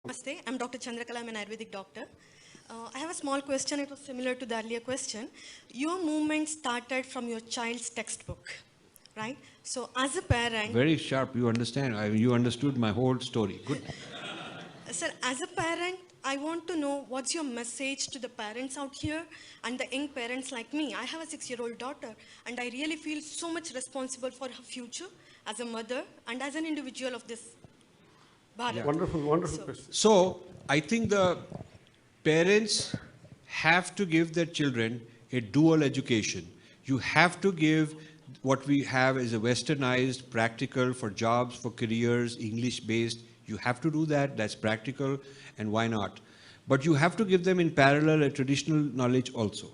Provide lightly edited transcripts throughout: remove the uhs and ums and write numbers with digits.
Namaste, I'm Dr. Chandrakala, I'm an Ayurvedic doctor. I have a small question, it was similar to the earlier question. Your movement started from your child's textbook, right? So as a parent... Very sharp, you understand. You understood my whole story. Good. Sir, as a parent, I want to know what's your message to the parents out here and the young parents like me. I have a 6-year-old daughter and I really feel so much responsible for her future as a mother and as an individual of this Bharat. Yeah. Wonderful question. So, I think the parents have to give their children a dual education. You have to give what we have as a westernized, practical for jobs, for careers, English-based. You have to do that, that's practical, and why not? But you have to give them in parallel a traditional knowledge also.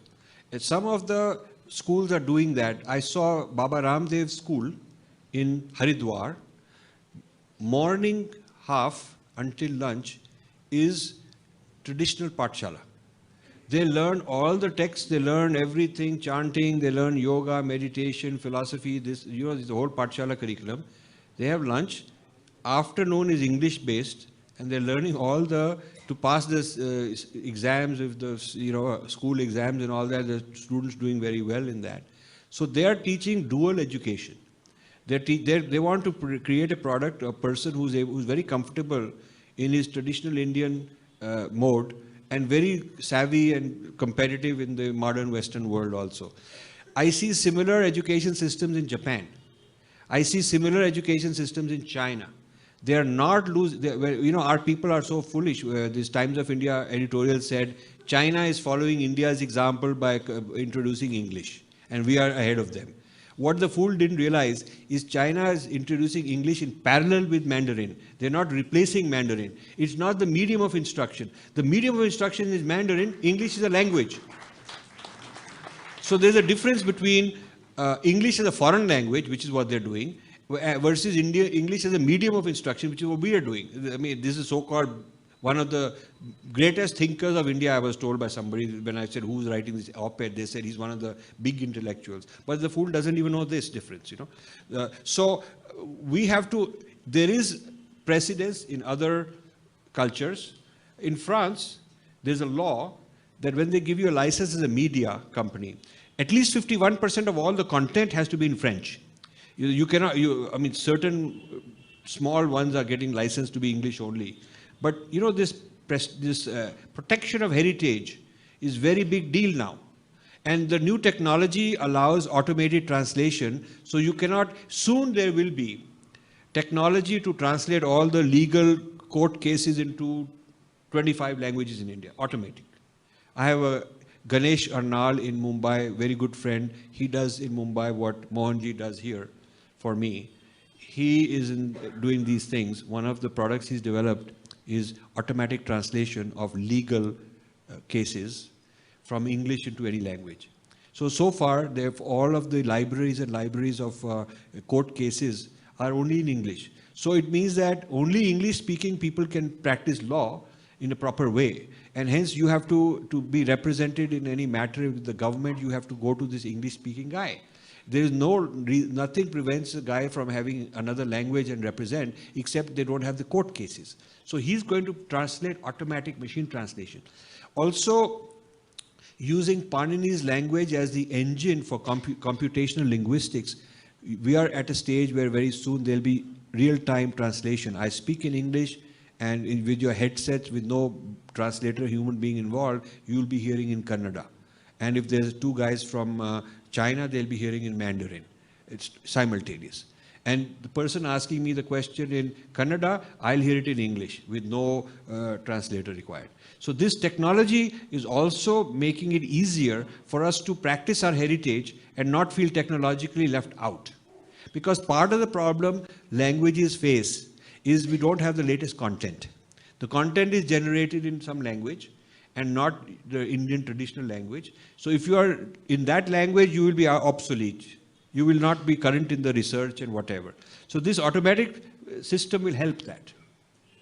And some of the schools are doing that. I saw Baba Ramdev's school in Haridwar. Morning half until lunch is traditional Pathshala. They learn all the texts, they learn everything, chanting, they learn yoga, meditation, philosophy, this, this whole Pathshala curriculum. They have lunch. Afternoon is English based, and they're learning all the, to pass this exams, if the, school exams and all that, the students doing very well in that. So they are teaching dual education. They want to create a product, a person who's very comfortable in his traditional Indian mode and very savvy and competitive in the modern Western world also. I see similar education systems in Japan. I see similar education systems in China. They are not losing, our people are so foolish. This Times of India editorial said, China is following India's example by introducing English, and we are ahead of them. What the fool didn't realize is China is introducing English in parallel with Mandarin. They're not replacing Mandarin. It's not the medium of instruction. The medium of instruction is Mandarin. English is a language. So there's a difference between English as a foreign language, which is what they're doing, versus English as a medium of instruction, which is what we are doing. I mean, this is so-called one of the greatest thinkers of India, I was told by somebody when I said, who's writing this op-ed, they said he's one of the big intellectuals. But the fool doesn't even know this difference, So we have to, there is precedence in other cultures. In France, there's a law that when they give you a license as a media company, at least 51% of all the content has to be in French. You cannot, certain small ones are getting licensed to be English only. But this protection of heritage is very big deal now. And the new technology allows automated translation. So you cannot, soon there will be technology to translate all the legal court cases into 25 languages in India, automatic. I have a Ganesh Arnal in Mumbai, very good friend. He does in Mumbai what Mohanji does here for me. He is doing these things. One of the products he's developed is automatic translation of legal cases from English into any language. So far, all of the libraries and libraries of court cases are only in English. So it means that only English-speaking people can practice law in a proper way. And hence, you have to be represented in any matter with the government, you have to go to this English-speaking guy. There is nothing prevents a guy from having another language and represent, except they don't have the court cases. So he's going to translate automatic machine translation. Also, using Panini's language as the engine for computational linguistics, we are at a stage where very soon there'll be real-time translation. I speak in English, and with your headsets, with no translator, human being involved, you'll be hearing in Kannada. And if there's two guys from China, they'll be hearing in Mandarin. It's simultaneous. And the person asking me the question in Kannada, I'll hear it in English with no translator required. So this technology is also making it easier for us to practice our heritage and not feel technologically left out. Because part of the problem languages face is we don't have the latest content. The content is generated in some language and not the Indian traditional language. So if you are in that language, you will be obsolete. You will not be current in the research and whatever. So this automatic system will help that.